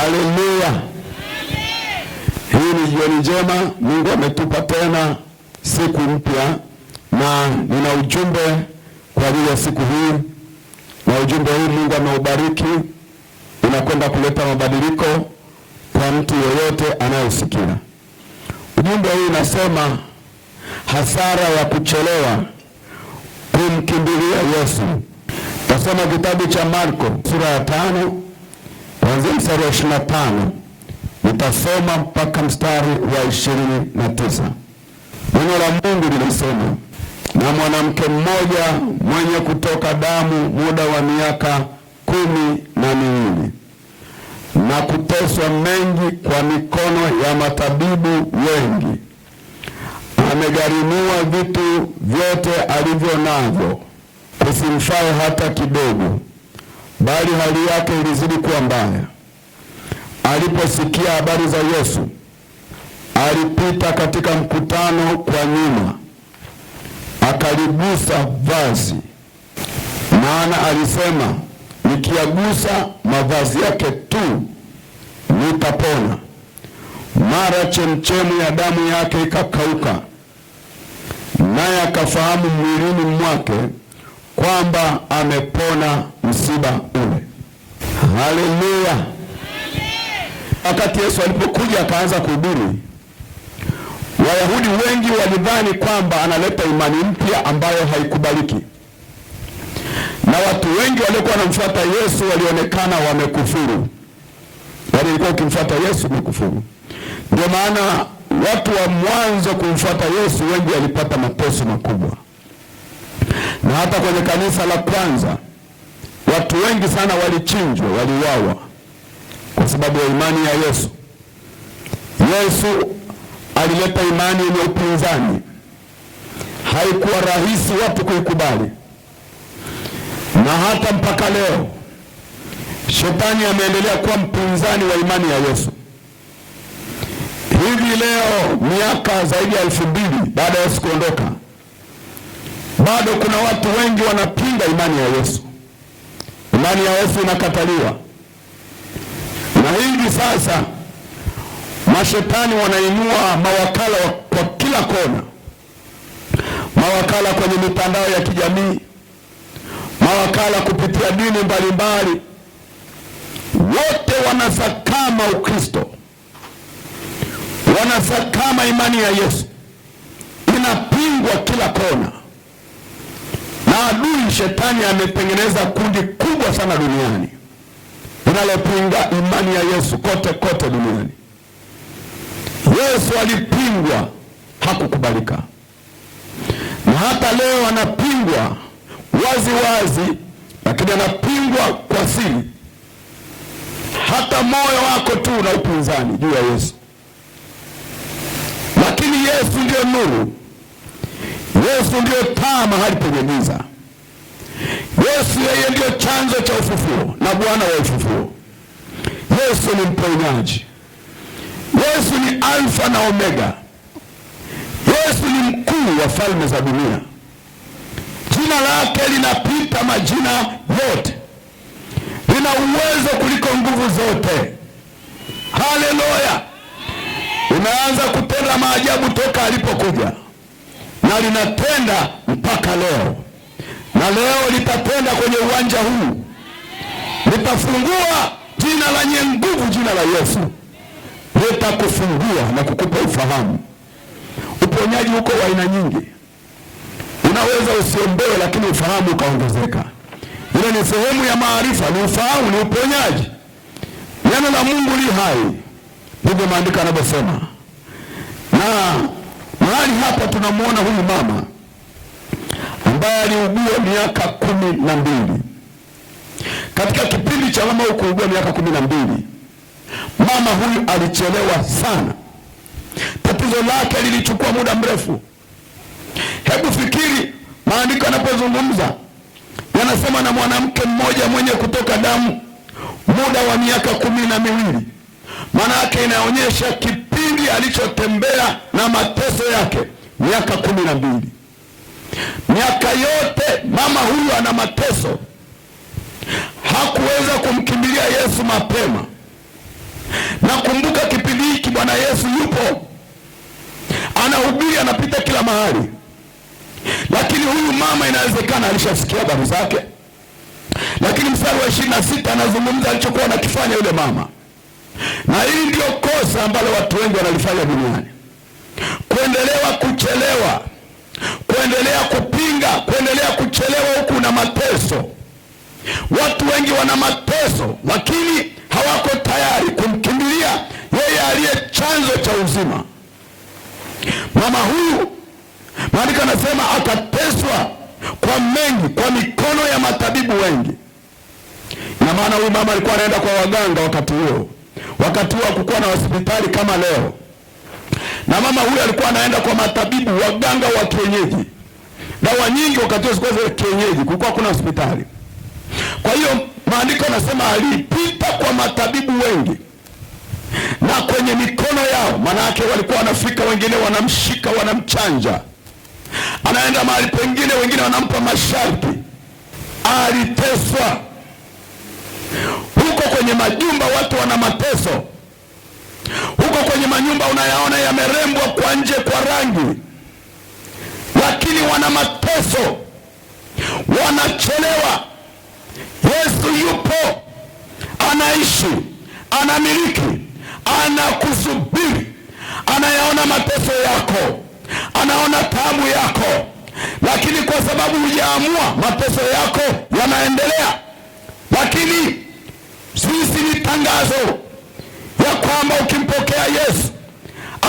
Haleluya. Hii ni jioni njema, Mungu ametupa tena siku mpya, na nina ujumbe kwa ajili ya siku hii, na ujumbe huu Mungu ameubariki, unakwenda kuleta mabadiliko kwa mtu yeyote anayesikia. Ujumbe huu unasema hasara ya kuchelewa kumkimbilia Yesu. Tasoma kitabu cha Marko sura ya 5 kuanzia mstari wa 25. Nitasoma mpaka mstari wa 29. Neno la Mungu linasema, na mwanamke mmoja mwenye kutoka damu muda wa miaka 12 na kuteswa mengi kwa mikono ya matabibu wengi, amegharimiwa vitu vyote alivyo navyo, kusimfae hata kidogo, bali hali yake ilizidi kuwa mbaya. Aliposikia habari za Yesu, alipita katika mkutano kwa nyuma, akaligusa vazi, maana alisema, nikiagusa mavazi yake tu nitapona. Mara chemchemu ya damu yake ikakauka, naye akafahamu mwilini mwake kwamba amepona msiba ule. Haleluya. Wakati Yesu alipokuja akaanza kuhubiri, Wayahudi wengi walidhani kwamba analeta imani mpya ambayo haikubaliki, na watu wengi waliokuwa wanamfuata Yesu walionekana wamekufuru. Walikuwa ukimfuata Yesu umekufuru. Ndio maana watu wa mwanzo kumfuata Yesu wengi walipata mateso makubwa, na hata kwenye kanisa la kwanza watu wengi sana walichinjwa, waliuawa kwa sababu ya imani ya Yesu. Yesu alileta imani yenye upinzani, haikuwa rahisi watu kuikubali, na hata mpaka leo Shetani ameendelea kuwa mpinzani wa imani ya Yesu. Hivi leo miaka zaidi ya 2000 baada ya Yesu kuondoka, bado kuna watu wengi wanapinga imani ya Yesu. Imani ya Yesu inakataliwa, na hivi sasa mashetani wanainua mawakala kwa kila kona, mawakala kwenye mitandao ya kijamii, mawakala kupitia dini mbalimbali. Wote wanasakama Ukristo, wanasakama imani ya Yesu, inapingwa kila kona. Na adui Shetani ametengeneza kundi kubwa sana duniani linalopinga imani ya Yesu kote kote duniani. Yesu alipingwa, hakukubalika, na hata leo anapingwa wazi wazi, lakini anapingwa kwa siri. Hata moyo wako tu na upinzani juu ya Yesu, lakini Yesu ndio nuru, Yesu ndio taa mahali penye giza. Yesu yeye ndio chanzo cha ufufuo na Bwana wa ufufuo. Yesu ni mponyaji. Yesu ni Alfa na Omega. Yesu ni mkuu wa falme za dunia. Jina lake linapita majina yote, lina uwezo kuliko nguvu zote. Haleluya. Umeanza kutenda maajabu toka alipokuja, na linatenda mpaka leo, na leo litatenda kwenye uwanja huu. Litafungua jina lenye nguvu, jina la Yesu litakufungua na kukupa ufahamu. Uponyaji uko wa aina nyingi. Unaweza usiombewe lakini ufahamu ukaongezeka. Ile ni sehemu ya maarifa, ni ufahamu, ni uponyaji. Neno la Mungu li hai, ndivyo maandiko yanavyosema. Na mahali hapa tunamwona huyu mama ambaye aliugua miaka 12. Katika kipindi cha mama huyu kuugua miaka 12, mama huyu alichelewa sana. Tatizo lake lilichukua muda mrefu. Hebu fikiri maandiko yanapozungumza, yanasema na mwanamke mmoja mwenye kutoka damu muda wa miaka 12. Maana yake inaonyesha kipindi alichotembea na mateso yake miaka 12. Miaka yote mama huyu ana mateso. Hakuweza kumkimbilia Yesu mapema. Nakumbuka kipindi hiki Bwana Yesu yupo anahubiri, anapita kila mahali, lakini huyu mama inawezekana alishasikia habari zake, lakini mstari wa 26 anazungumza alichokuwa anakifanya yule mama. Na hili ndio kosa ambalo watu wengi wanalifanya duniani, kuendelea kuchelewa, kuendelea kupinga, kuendelea kuchelewa huku na mateso. Watu wengi wana mateso, lakini hawako tayari kumkimbilia yeye aliye chanzo cha uzima. Mama huyu, maandiko anasema akateswa kwa mengi, kwa mikono ya matabibu wengi. Na maana huyu mama alikuwa anaenda kwa waganga wakati huo. Wakati huo hakukuwa na hospitali kama leo. Na mama huyu alikuwa anaenda kwa matabibu, waganga wa kienyeji. Dawa nyingi wakati huo zilikuwa za kienyeji, kulikuwa kuna hospitali. Kwa hiyo maandiko anasema alipita kwa matabibu wengi na kwenye mikono yao, maana yake walikuwa wanafika, wengine wanamshika, wanamchanja, anaenda mahali pengine, wengine wanampa masharti. Aliteswa huko kwenye majumba, watu wana mateso huko kwenye manyumba, unayaona yamerembwa kwa nje kwa rangi, lakini wana mateso, wanachelewa. Yesu yupo, anaishi, anamiliki, anakusubiri, anayaona mateso yako, anaona taabu yako, lakini kwa sababu hujaamua, mateso yako yanaendelea. Lakini sisi ni tangazo ya kwamba ukimpokea Yesu,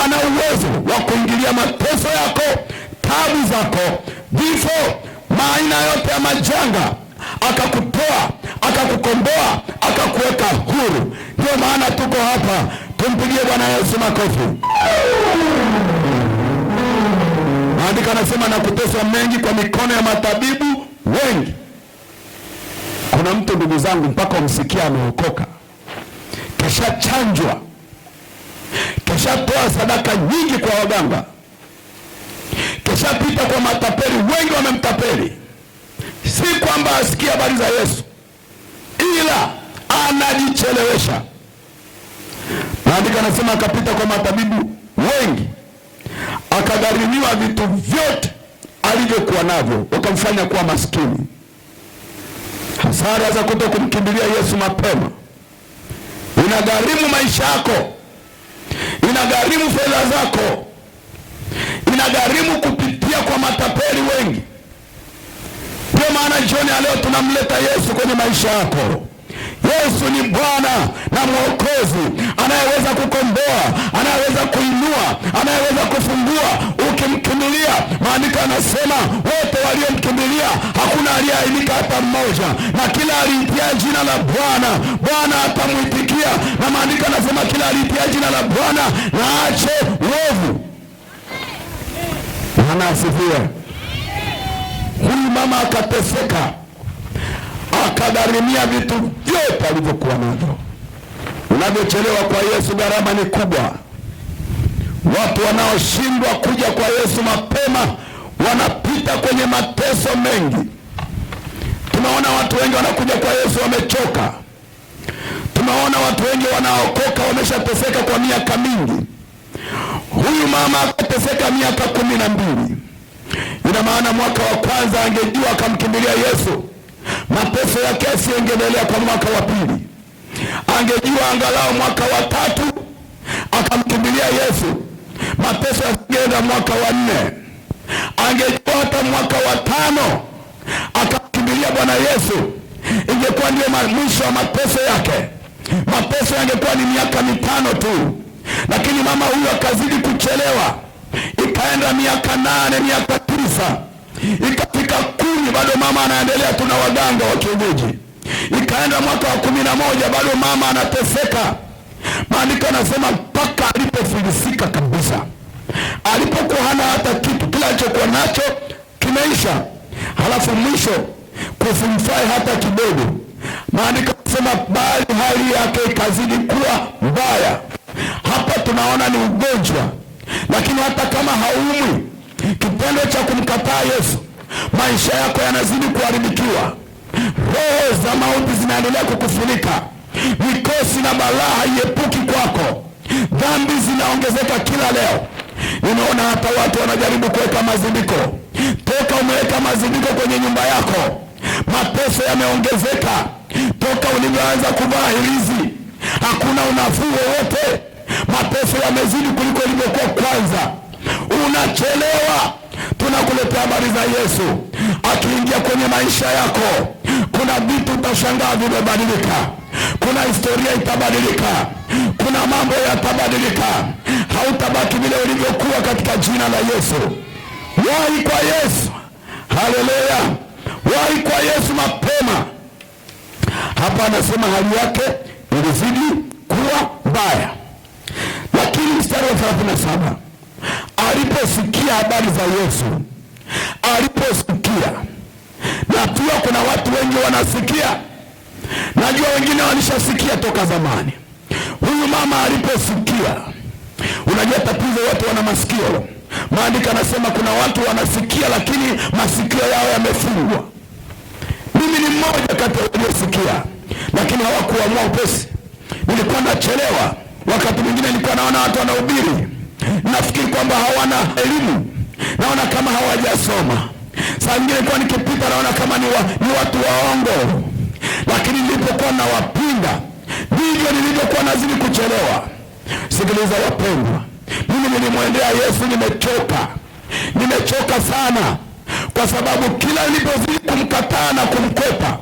ana uwezo wa kuingilia mateso yako, taabu zako, vifo, maaina yote ya majanga, akakutoa, akakukomboa, akakuweka huru. Ndio maana tuko hapa. Tumpigie Bwana Yesu makofi. Maandiko anasema na kuteswa mengi kwa mikono ya matabibu wengi. Kuna mtu ndugu zangu, mpaka umsikia ameokoka, kesha chanjwa, kesha toa sadaka nyingi kwa waganga, kesha pita kwa matapeli, wengi wamemtapeli. Si kwamba asikia habari za Yesu, ila anajichelewesha. Maandiko anasema akapita kwa matabibu wengi, akagharimiwa vitu vyote alivyokuwa navyo, wakamfanya kuwa maskini. Hasara za kuto kumkimbilia Yesu mapema inagharimu maisha yako, inagharimu fedha zako, inagharimu kupitia kwa matapeli wengi. Ndio maana jioni ya leo tunamleta Yesu kwenye maisha yako. Yesu ni Bwana na Mwokozi, anayeweza kukomboa, anayeweza kuinua, anayeweza kufungua ukimkimbilia. Maandiko anasema wote waliomkimbilia hakuna aliyeaibika hata mmoja, na kila aliitia jina la Bwana, Bwana atamwitikia. Na maandiko anasema kila aliitia jina la Bwana na aache uovu. Bwana asifiwe. Huyu mama akateseka, akagharimia vitu vyote alivyokuwa navyo. Unavyochelewa kwa Yesu, gharama ni kubwa. Watu wanaoshindwa kuja kwa Yesu mapema wanapita kwenye mateso mengi. Tunaona watu wengi wanakuja kwa Yesu wamechoka. Tunaona watu wengi wanaokoka wameshateseka kwa miaka mingi. Huyu mama akateseka miaka 12. Ina maana mwaka wa kwanza angejua akamkimbilia Yesu, mateso yake asiendelea kwa mwaka wa pili. Angejua angalau mwaka wa 3 akamkimbilia Yesu, mateso yasiendelea mwaka wa 4. Angejua hata mwaka wa 5 akamkimbilia Bwana Yesu, ingekuwa ndio mwisho wa mateso yake. Mateso yangekuwa ni miaka 5 tu. Lakini mama huyu akazidi kuchelewa, ikaenda miaka 8, miaka 9, ikafika 10, bado mama anaendelea tuna waganga wa kienyeji. Ikaenda mwaka wa 11, bado mama anateseka. Maandiko anasema mpaka alipofilisika kabisa, alipokuwa hana hata kitu, kila alichokuwa nacho kimeisha, halafu mwisho kusimfai hata kidogo. Maandiko anasema bali hali yake ikazidi kuwa mbaya. Hapa tunaona ni ugonjwa, lakini hata kama haumwi, kitendo cha kumkataa Yesu, maisha yako yanazidi kuharibikiwa. Roho za mauti zinaendelea kukufunika. mikosi na balaa haiepuki kwako. Dhambi zinaongezeka kila leo. Unaona hata watu wanajaribu kuweka mazindiko. Toka umeweka mazindiko kwenye nyumba yako, mateso yameongezeka. Toka ulivyoanza kuvaa hirizi, hakuna unafuu wowote. Mateso yamezidi kuliko ilivyokuwa kwanza. Unachelewa. Tunakuletea habari za Yesu akiingia kwenye maisha yako. Kuna vitu utashangaa vimebadilika. Kuna historia itabadilika. Kuna mambo yatabadilika. Hautabaki vile ulivyokuwa katika jina la Yesu. Wahi kwa Yesu. Haleluya. Wahi kwa Yesu mapema. Hapa anasema hali yake ilizidi kuwa mbaya. Lakini mstari wa 37, aliposikia habari za Yesu, aliposikia, na pia kuna watu wengi wanasikia. Najua wengine walishasikia toka zamani. Huyu mama aliposikia, unajua tatizo, watu wana masikio. Maandiko anasema kuna watu wanasikia lakini masikio yao yamefungwa. Mimi ni mmoja kati ya waliosikia lakini hawakuamua upesi. Nilikuwa nachelewa. Wakati mwingine nilikuwa naona watu wanahubiri, nafikiri kwamba hawana elimu, naona kama hawajasoma. Saa nyingine nilikuwa nikipita naona kama ni watu waongo. Lakini nilipokuwa na wapinga, ndivyo nilivyokuwa nazidi kuchelewa. Sikiliza wapendwa, mimi nilimwendea Yesu, nimechoka sana, kwa sababu kila nilipozidi kumkataa na kumkwepa,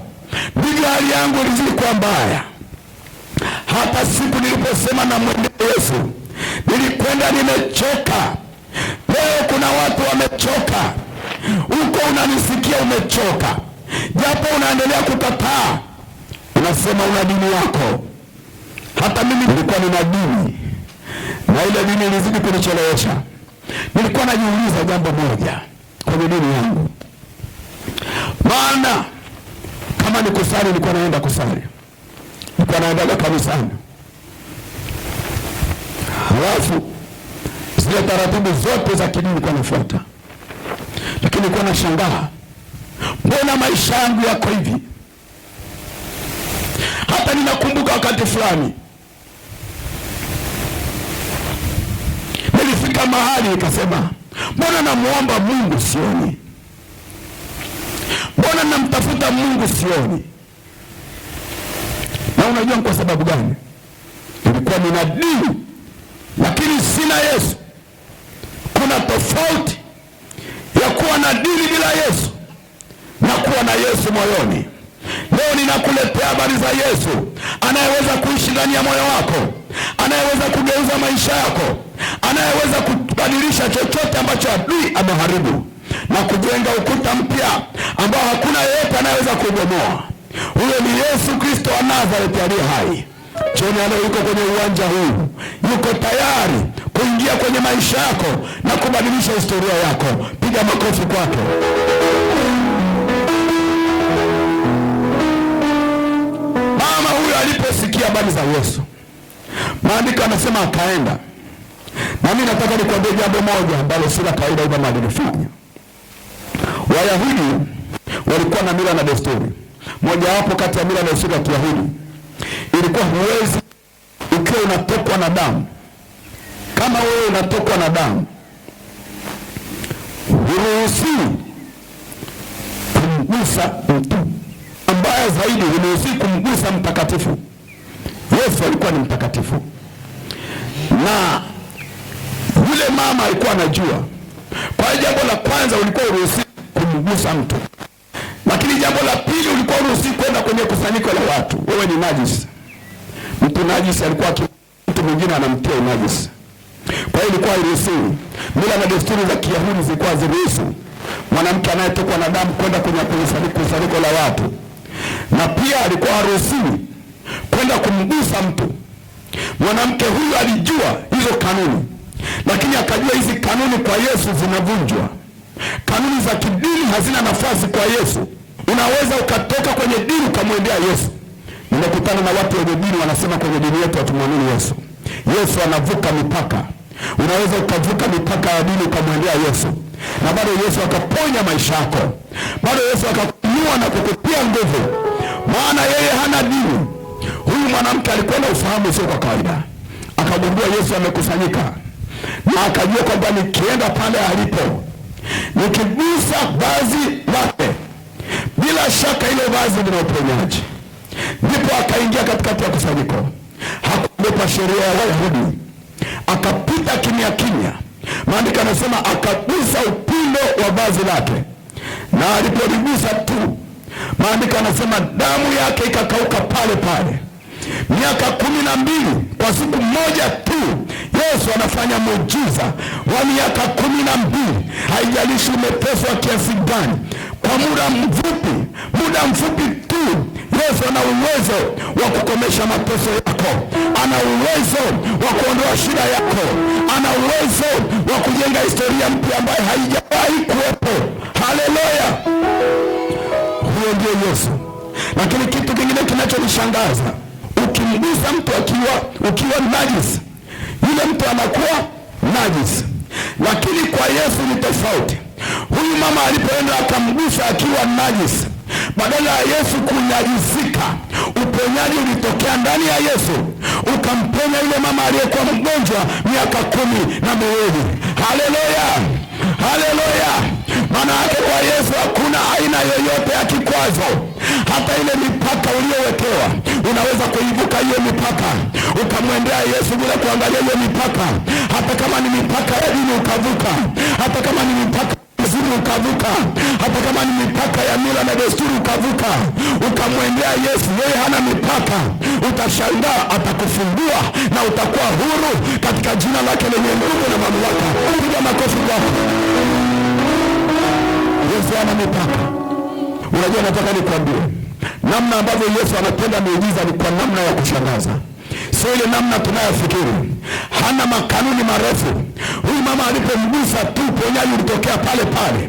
ndivyo hali yangu ilizidi kuwa mbaya. Hata siku niliposema na mwendea Yesu, nilikwenda nimechoka. Leo kuna watu wamechoka. Uko unanisikia umechoka, japo unaendelea kukataa. Unasema una dini yako. Hata mimi nilikuwa nina dini, na ile dini ilizidi kunichelewesha. Nilikuwa najiuliza jambo moja kwenye dini yangu. Maana kama ni kusali, nilikuwa naenda kusali, nilikuwa naenda kanisani, halafu zile taratibu zote za kidini nilikuwa nafuata. Lakini nilikuwa nashangaa, mbona maisha yangu yako hivi? Hata ninakumbuka wakati fulani nilifika mahali nikasema, mbona namuomba Mungu sioni? Mbona namtafuta Mungu sioni? Na unajua kwa sababu gani? Nilikuwa nina dini lakini sina Yesu. Kuna tofauti ya kuwa na dini bila Yesu na kuwa na Yesu moyoni. Leo ninakuletea habari za Yesu anayeweza kuishi ndani ya moyo wako, anayeweza kugeuza maisha yako, anayeweza kubadilisha chochote ambacho adui ameharibu na kujenga ukuta mpya ambao hakuna yeyote anayeweza kubomoa. Huyo ni Yesu Kristo wa Nazareti aliye hai. Jioni leo yuko kwenye uwanja huu, yuko tayari kuingia kwenye maisha yako na kubadilisha historia yako. Piga makofi kwake. Mama huyo aliposikia habari za Yesu, maandiko anasema akaenda. Na mimi nataka nikwambie jambo moja ambalo si la kawaida hivi mama alifanya. Wayahudi walikuwa na mila na desturi. Moja wapo kati ya mila na desturi ya Kiyahudi ilikuwa huwezi, ukiwa unatokwa na damu, kama wewe unatokwa na damu, huruhusiwi kumgusa mtu. Mbaya zaidi, huruhusiwi kumgusa mtakatifu. Yesu alikuwa ni mtakatifu, na yule mama alikuwa anajua. Kwa jambo la kwanza, ulikuwa uruhusiwi kumgusa mtu. Lakini jambo la pili, ulikuwa uruhusiwi kwenda kwenye kusanyiko la watu. Wewe ni najisi. Mtu najisi alikuwa mtu mwingine anamtia unajisi. Kwa hiyo ilikuwa hairuhusiwi. Mila na desturi za Kiyahudi zilikuwa ziruhusu mwanamke anayetokwa na damu kwenda kwenye kusanyiko la watu. Na pia alikuwa haruhusiwi kwenda kumgusa mtu. Mwanamke huyu alijua hizo kanuni, lakini akajua hizi kanuni kwa Yesu zinavunjwa. Kanuni za kidini hazina nafasi kwa Yesu. Unaweza ukatoka kwenye dini ukamwendea Yesu. Nimekutana na watu wenye dini wanasema kwenye dini yetu hatumwamini Yesu. Yesu anavuka mipaka. Unaweza ukavuka mipaka ya dini ukamwendea Yesu, na bado Yesu akaponya maisha yako. Bado Yesu akakuinua na kukutia nguvu, maana yeye hana dini. Huyu Huyu mwanamke alikuwa na ufahamu sio kwa kawaida. Akagundua Yesu amekusanyika, na akajua kwamba nikienda pale alipo, nikigusa vazi lake, bila shaka ile vazi lina uponyaji. Ndipo akaingia katikati ya kusanyiko, hakuogopa sheria ya Wayahudi, akapita kimya kimya. Maandiko yanasema akagusa upindo wa vazi lake, na alipoligusa tu, maandiko yanasema damu yake ikakauka pale pale. Miaka 12 kwa siku moja tu Yesu anafanya muujiza wa miaka 12. Haijalishi umeteswa kiasi gani, kwa muda mfupi tu Yesu ana uwezo wa kukomesha mateso yako, ana uwezo wa kuondoa shida yako, ana uwezo wa kujenga historia mpya ambayo haijawahi kuwepo. Haleluya! Huyo ndio Yesu. Lakini kitu kingine kinachonishangaza, ukimgusa mtu ukiwa najisi, yule mtu anakuwa najisi. Lakini kwa Yesu ni tofauti. Huyu mama alipoenda akamgusa akiwa najisi, badala ya Yesu kunyajisika, uponyaji ulitokea ndani ya Yesu, ukamponya yule mama aliyekuwa mgonjwa miaka 12. Haleluya! Haleluya! Maana yake kwa Yesu hakuna aina yoyote ya kikwazo. Hata ile mipaka uliyowekewa, unaweza kuivuka hiyo mipaka ukamwendea Yesu bila kuangalia hiyo mipaka. Hata kama ni mipaka ya dini ukavuka, hata kama ni mipaka zuri ukavuka, hata kama ni mipaka ya mila na desturi ukavuka, ukamwendea Yesu. Yeye hana mipaka. Utashangaa atakufungua na utakuwa huru katika jina lake lenye nguvu na mamlaka. Piga makofi kwako. Yesu hana mipaka. Unajua, nataka nikwambie namna ambavyo Yesu anapenda miujiza ni kwa namna ya kushangaza, sio ile namna tunayofikiri. Hana makanuni marefu. Huyu mama alipomgusa tu, uponyaji ulitokea pale pale.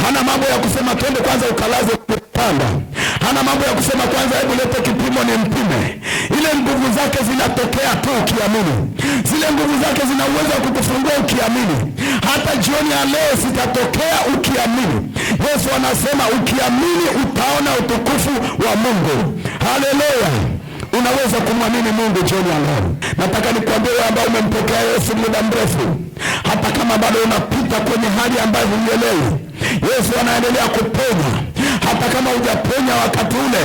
Hana mambo ya kusema twende kwanza ukalaze kitanda. Hana mambo ya kusema kwanza hebu lete kipimo ni mpime. Ile nguvu zake zinatokea tu ukiamini. Zile nguvu zake zina uwezo wa kukufungua ukiamini. Hata jioni ya leo zitatokea ukiamini. Yesu anasema ukiamini utaona utukufu wa Mungu. Haleluya! Unaweza kumwamini Mungu jioni ya leo. Nataka nikwambie wewe ambaye umempokea Yesu muda mrefu, hata kama bado unapita kwenye hali ambayo huielewi, Yesu anaendelea kuponya. Hata kama hujapenya wakati ule,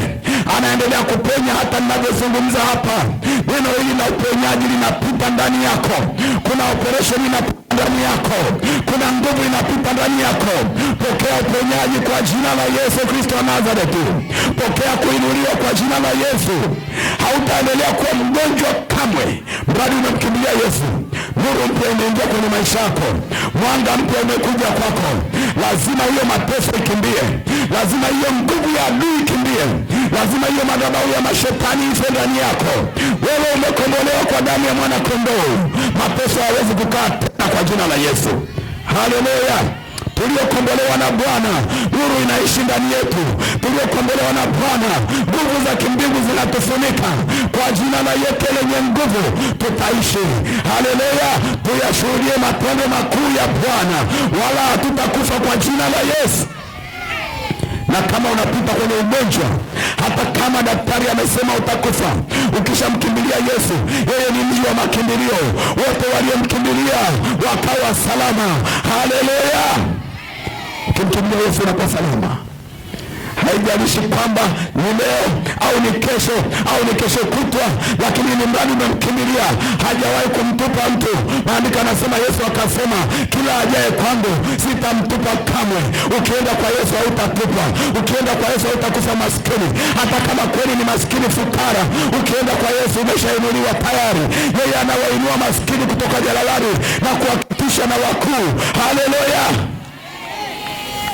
anaendelea kuponya. Hata ninavyozungumza hapa, neno hili la uponyaji linapita ndani yako. Kuna operation inapita ndani yako, kuna nguvu inapita ndani yako. Pokea uponyaji kwa jina la Yesu Kristo wa Nazareti. Pokea kuinuliwa kwa jina la Yesu. Hautaendelea kuwa mgonjwa kamwe, mradi umemkimbilia Yesu. Nuru mpya imeingia kwenye maisha yako, mwanga mpya umekuja kwako. Lazima hiyo mateso ikimbie, lazima hiyo nguvu ya adui ikimbie, lazima hiyo madhabahu ya mashetani ife ndani yako. Wewe umekombolewa kwa damu ya mwana kondoo. Mateso hawezi kukaa tena kwa jina la Yesu. Haleluya! Tuliokombolewa na Bwana, nuru inaishi ndani yetu. Tuliokombolewa na Bwana, nguvu za kimbingu zinatufunika. Kwa jina la Yesu lenye nguvu tutaishi. Haleluya! Tuyashuhudie matendo makuu ya Bwana, wala hatutakufa kwa jina la Yesu. Na kama unapita kwenye ugonjwa, hata kama daktari amesema utakufa, ukishamkimbilia Yesu, yeye ni mji wa makimbilio. Wote waliomkimbilia wakawa salama. Haleluya! Ukimkimbilia Yesu unakuwa salama. Haijalishi kwamba ni leo au ni kesho au ni kesho kutwa, lakini ni mradi umemkimbilia. Hajawahi kumtupa mtu. Maandiko yanasema, Yesu akasema, kila ajaye kwangu sitamtupa kamwe. Ukienda kwa Yesu hautatupwa. Ukienda kwa Yesu hautakufa maskini, hata kama kweli ni maskini fukara. Ukienda kwa Yesu umeshainuliwa tayari. Yeye anawainua maskini kutoka jalalani na kuwakitisha na wakuu. Haleluya!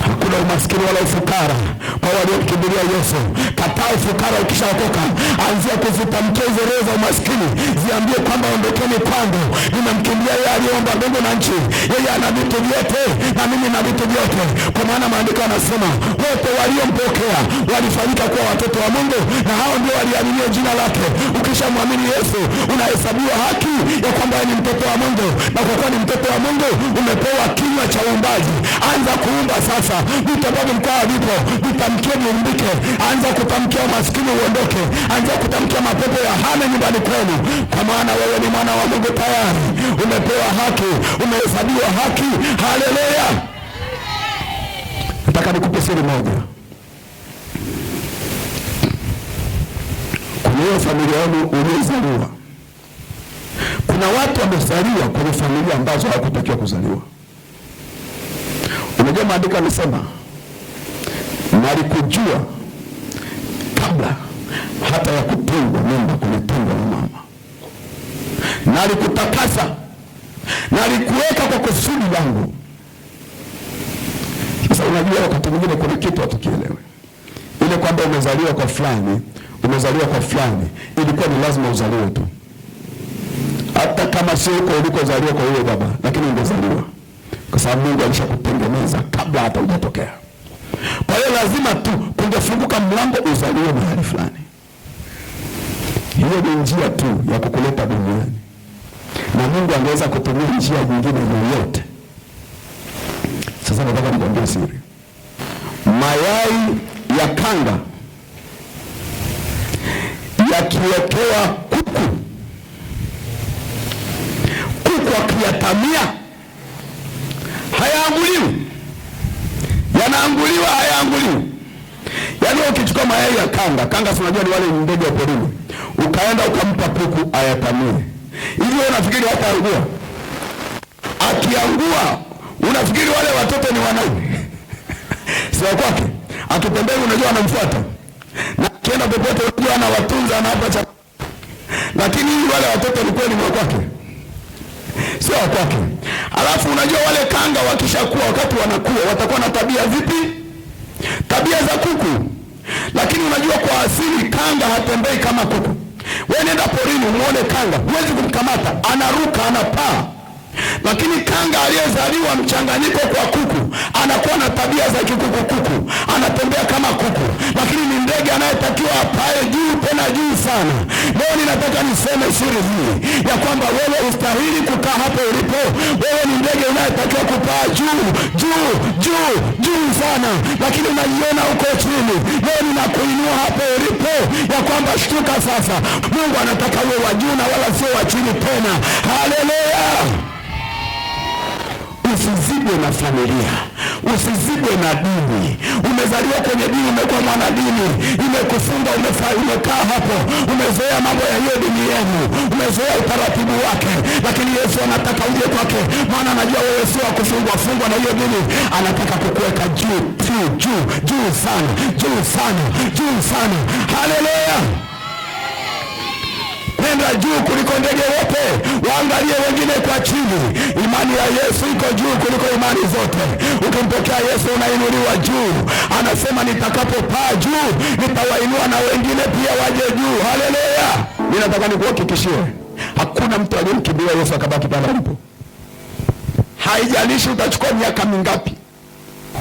Hakuna umaskini wala ufukara kwa waliomkimbilia Yesu. Kataa ufukara ukishaokoka. Anzia kuzitamkia hizo roho za umaskini. Ziambie kwamba ondokeni kwangu. Nimemkimbilia yeye aliyeumba mbingu na nchi. Yeye ana vitu vyote na mimi na vitu vyote. Kwa maana maandiko yanasema wote waliompokea walifanyika kuwa watoto wa Mungu, na hao ndio waliamini jina lake. Ukishamwamini Yesu unahesabiwa haki ya kwamba ni mtoto wa Mungu, na kwa kuwa ni mtoto wa Mungu umepewa kinywa cha uumbaji. Anza kuumba sasa. vitu ambavyo vilikuwa havipo vitamkie viumbike. Anza kutamkia umaskini uondoke. Anza kutamkia mapepo ya hame nyumbani kwenu, kwa maana wewe ni mwana wa Mungu tayari. Umepewa haki, umehesabiwa haki. Haleluya. Nataka nikupe siri moja. Kwenye hiyo familia yenu uliozaliwa, kuna watu wamezaliwa kwenye familia ambazo hawakutakiwa kuzaliwa. Unajua maandiko yanasema, nalikujua kabla hata ya kutungwa mimba kwenye tumbo la mama. Nalikutakasa, nalikuweka kwa kusudi langu. Sasa unajua wakati mwingine kuna kitu hatukielewe. Ile kwamba umezaliwa kwa fulani, umezaliwa kwa fulani, ilikuwa ni lazima uzaliwe tu. Hata kama sio uko ulikozaliwa kwa huyo baba, lakini ungezaliwa. Kwa sababu Mungu alishakutengeneza kabla hata hujatokea. Kwa hiyo lazima tu kungefunguka mlango uzaliwe mahali fulani. Hiyo ni njia tu ya kukuleta duniani. Na Mungu angeweza kutumia njia nyingine yoyote. Sasa nataka nikwambie siri. Mayai ya kanga yakiwekewa kuku, kuku akiyatamia hayaanguliwi. Yanaanguliwa hayaanguliwi. Yaani ukichukua mayai ya kanga, kanga si unajua ni wale ndege wa porini, ukaenda ukampa kuku ayatamie, hivi unafikiri hataangua? Akiangua unafikiri wale watoto ni wanaume? Sio kwake. Akitembea unajua anamfuata. Na akienda popote unajua anawatunza, anawapa chakula. Lakini wale watoto ni kweli ni kwake. Sio kwake. Alafu unajua wale kanga wakishakuwa, wakati wanakuwa watakuwa na tabia vipi? Tabia za kuku. Lakini unajua kwa asili kanga hatembei kama kuku. Wewe nenda porini muone kanga, huwezi kumkamata, anaruka, anapaa. Lakini kanga aliyezaliwa mchanganyiko kwa kuku anakuwa na tabia za kikuku, anatembea kama kuku, lakini ni ndege anayetakiwa apae juu, tena juu sana. Leo ninataka niseme siri hii ya kwamba wewe ustahili kukaa hapo ulipo. Wewe ni ndege unayetakiwa kupaa juu juu juu juu sana, lakini unajiona uko chini. Leo ninakuinua hapo ulipo ya kwamba shtuka sasa. Mungu anataka uwe wa juu na wala sio wa chini tena. Haleluya. Usizibwe na familia, usizibwe na dini. Umezaliwa kwenye dini, umekuwa mwana dini, imekufunga, umekaa hapo, umezoea mambo ya hiyo dini yenu, umezoea utaratibu wake. Lakini Yesu anataka uje kwake, maana anajua wewe sio kufungwa fungwa na hiyo dini. Anataka kukuweka juu juu juu juu sana, juu sana, juu sana. Haleluya. Nenda juu kuliko ndege wote, waangalie wengine kwa chini. Imani ya Yesu iko juu kuliko imani zote. Ukimpokea Yesu unainuliwa juu. Anasema nitakapopaa juu nitawainua na wengine pia waje juu. Haleluya. Ninataka nikuhakikishie, hakuna mtu aliyemkimbilia Yesu akabaki pale alipo. Haijalishi utachukua miaka mingapi.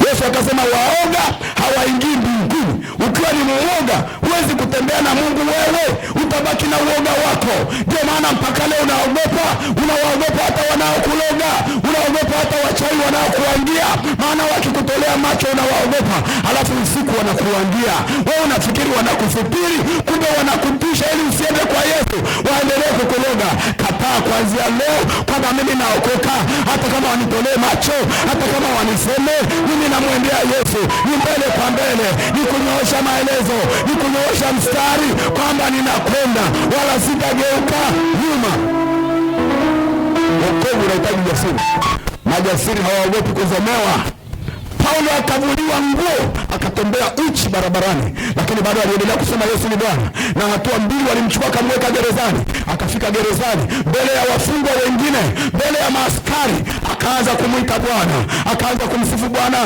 Yesu akasema waoga hawaingii mbinguni. Ukiwa ni muoga huwezi kutembea na Mungu, wewe utabaki na uoga wako. Ndio maana mpaka leo unaogopa, unawaogopa hata wanaokuloga, unaogopa hata wachawi wanaokuangia, maana wakikutolea macho unawaogopa, alafu usiku wanakuangia. Wewe unafikiri wanakufupiri, kumbe wanakutisha ili usiende kwa Yesu, waendelee kukuloga. Kataa kuanzia leo kwamba mimi naokoka, hata kama wanitolee macho, hata kama waniseme, mimi namwendea Yesu. Ni mbele kwa mbele, ni kunyoosha maelezo, ni kunyoosha mstari kwamba ninakwenda wala sitageuka nyuma. Wokovu unahitaji jasiri. Majasiri hawaogopi kuzomewa. Paulo akavuliwa nguo akatembea uchi barabarani, lakini bado aliendelea kusema Yesu ni Bwana. Na hatua mbili walimchukua akamweka gerezani. Akafika gerezani mbele ya wafungwa wengine, mbele ya maaskari, akaanza kumwita Bwana, akaanza kumsifu Bwana.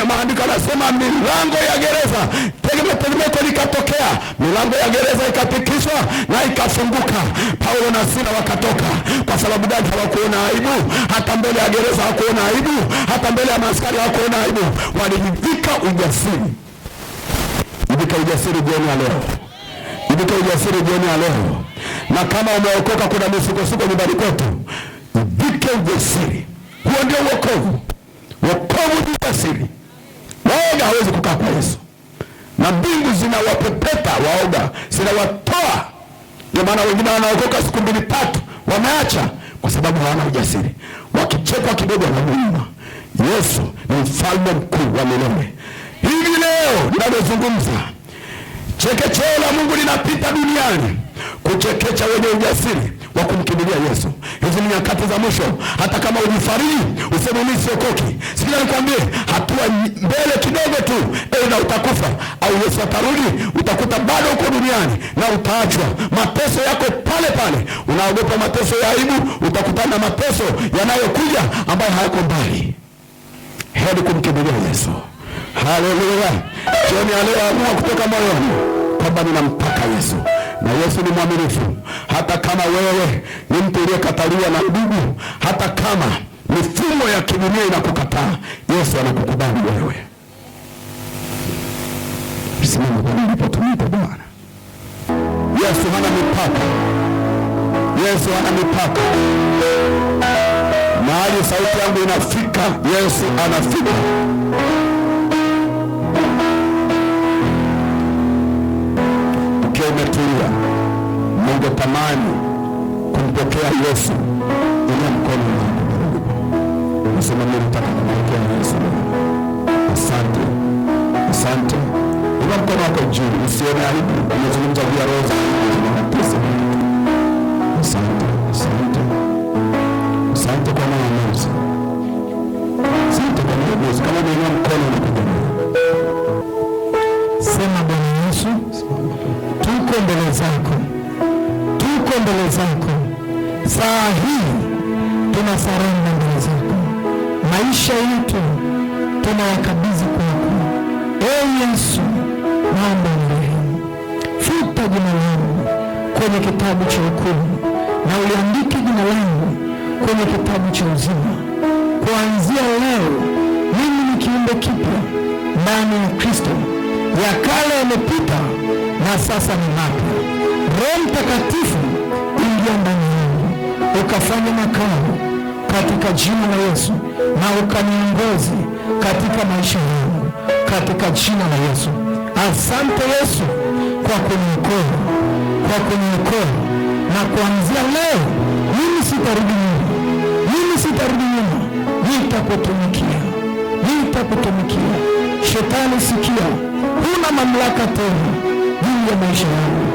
Maandiko yanasema milango ya gereza, tetemeko likatokea, milango ya gereza ikatikiswa na ikafunguka. Paulo na Sila wakatoka. Kwa sababu gani? Hawakuona aibu. Hata mbele ya gereza hawakuona aibu, hata mbele ya maaskari hawakuona aibu. Walijivika ujasiri. Jivika ujasiri jioni ya leo. Jivika ujasiri jioni ya leo. Na kama umeokoka kuna misukosuko nyumbani kwetu, jivike ujasiri. Huo ndio wokovu. Wokovu ni ujasiri. Waoga hawezi kukaa kwa Yesu, na mbingu zinawapepeta waoga, zinawatoa. Ndio maana wengine wanaokoka siku 2 3 wameacha, kwa sababu hawana ujasiri. Wakichekwa kidogo wanamuuma. Yesu ni mfalme mkuu wa milele. Hivi leo ninazungumza, chekecheo la Mungu linapita duniani kuchekecha wenye ujasiri wa kumkimbilia Yesu. Hizi ni nyakati za mwisho. Hata kama ujifariji useme mimi siokoki, sikia nikwambie, hatua mbele kidogo tu, aidha utakufa au Yesu atarudi, utakuta bado uko duniani na utaachwa. Mateso yako pale pale. Unaogopa mateso ya aibu, utakutana na mateso yanayokuja ambayo hayako mbali. Heri kumkimbilia Yesu. Haleluya. Jioni ya leo amua kutoka moyoni kwamba ninampaka Yesu, na Yesu ni mwaminifu. Hata kama wewe ni mtu uliyekataliwa na ndugu, hata kama mifumo ya kidunia inakukataa, Yesu anakukubali wewe. Simama kwa nilipotumika Bwana. Yesu hana mipaka. Yesu hana mipaka. Mahali sauti yangu inafika, Yesu anafika. Ukiwa umetulia, Mungu tamani kumpokea Yesu, ina mkono wako. Nasema mimi nataka kumpokea Yesu. Asante. Asante. Ina mkono wako juu, usione aibu. Unazungumza vya roho. Asante. Asante. Asante kwa maamuzi. Asante kwa maamuzi. Kama unainua mkono unapigana. Sema Bwana Yesu, tuko mbele zako. Tuko mbele zako. Saa hii tunasarenda mbele zako. Maisha yetu tunayakabidhi kwako. Ee Yesu, naomba unirehemu. Futa jina langu kwenye kitabu cha hukumu na uliandike jina langu kwenye kitabu cha uzima. Kuanzia leo mimi ni kiumbe kipya ndani ya Kristo. Ya kale yamepita na sasa ni mapya. Roho Mtakatifu, ingia ndani yangu ukafanye makao katika jina la Yesu, na ukaniongoze katika maisha yangu katika jina la Yesu. Asante Yesu kwa kuniokoa, kwa kuniokoa. Na kuanzia leo mimi sitarudi nyuma. Mimi sitarudi nyuma. Nitakutumikia. Nitakutumikia. Shetani, sikia, huna mamlaka tena juu ya maisha yangu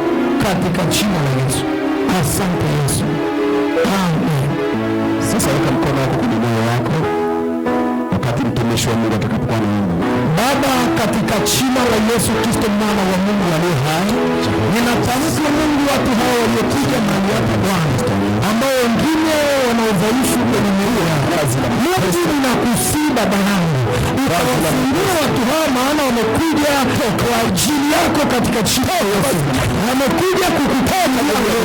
katika jina la Yesu. Asante Yesu. Amen. Sasa weka mkono wako kwenye moyo wako wakati mtumishi wa Mungu atakapokuwa anaomba. Baba, katika jina la Yesu Kristo mwana wa Mungu aliye hai, ninatamka Mungu, watu hao waliokuja mahali hapa Bwana, ambao wengine wana udhaifu kwenye miili yao, Mungu ninakusihi Baba yangu ukawafungue watu hao, maana wamekuja kwa ajili yako katika jina la Yesu. Wamekuja kukupenda wewe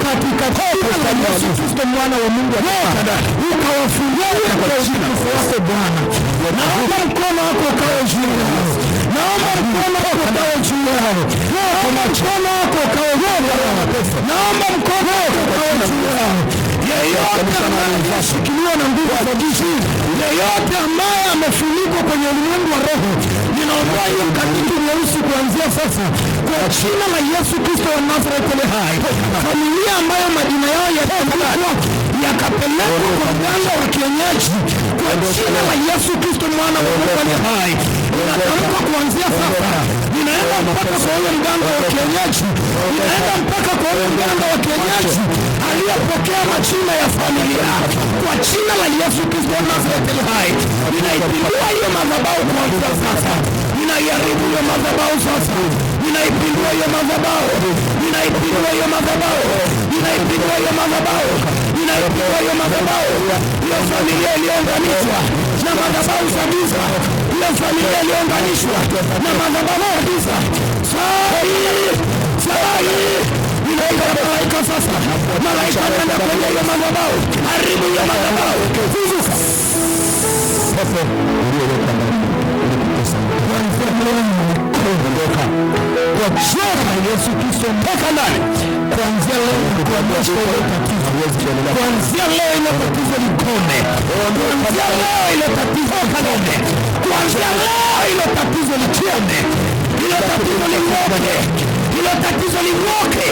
katika jina la Yesu Kristo mwana wa Mungu aliye hai, ukawafungue kwa jina lako Bwana. Naomba mkono wako ukawe juu yao. Naomba mkono wako ukawe juu yao. Naomba mkono wako ukawe juu yao. Naomba mkono wako ukawe juu yao. Yeyote ambaye ameshikiliwa na nguvu za giza, yeyote ambaye amefunikwa kwenye ulimwengu wa roho, ninaondoa hiyo mkatiki mweusi kuanzia sasa kwa jina la Yesu Kristo wa Nazareti aliye hai. Familia ambayo majina yao yataandikwa yakapelekwa kwa mganga wa kienyeji, kwa jina la Yesu Kristo mwana wa Mungu aliye hai, ninatamka kuanzia sasa, ninaenda mpaka kwa huyo mganga wa kienyeji, ninaenda mpaka kwa huyo mganga wa kienyeji aliyepokea majina ya familia, kwa jina la Yesu Kristo wa Nazareti aliye hai. Ninaipindua hiyo madhabahu kuanzia sasa. Ninaiharibu hiyo madhabahu sasa. Ninaipindua hiyo madhabahu. Ninaipindua hiyo madhabahu. Ninaipindua hiyo madhabahu. Ninaipindua hiyo madhabahu. Hiyo familia iliyounganishwa na madhabahu za giza. Hiyo familia iliyounganishwa na madhabahu ya giza. Saa hii ninaita malaika sasa. Malaika nenda kwenye hiyo madhabahu. Haribu hiyo madhabahu. Fuzuka. Pepo uliyoweka ndani kuanzia leo ondoka kwa jina la Yesu Kristo, ondoka ndani kuanzia leo, kuondosha ile tatizo Kuanzia leo ile tatizo likome. Kuanzia leo ile tatizo likome. Kuanzia leo ile tatizo likome. Ile tatizo ling'oke. Ile tatizo ling'oke.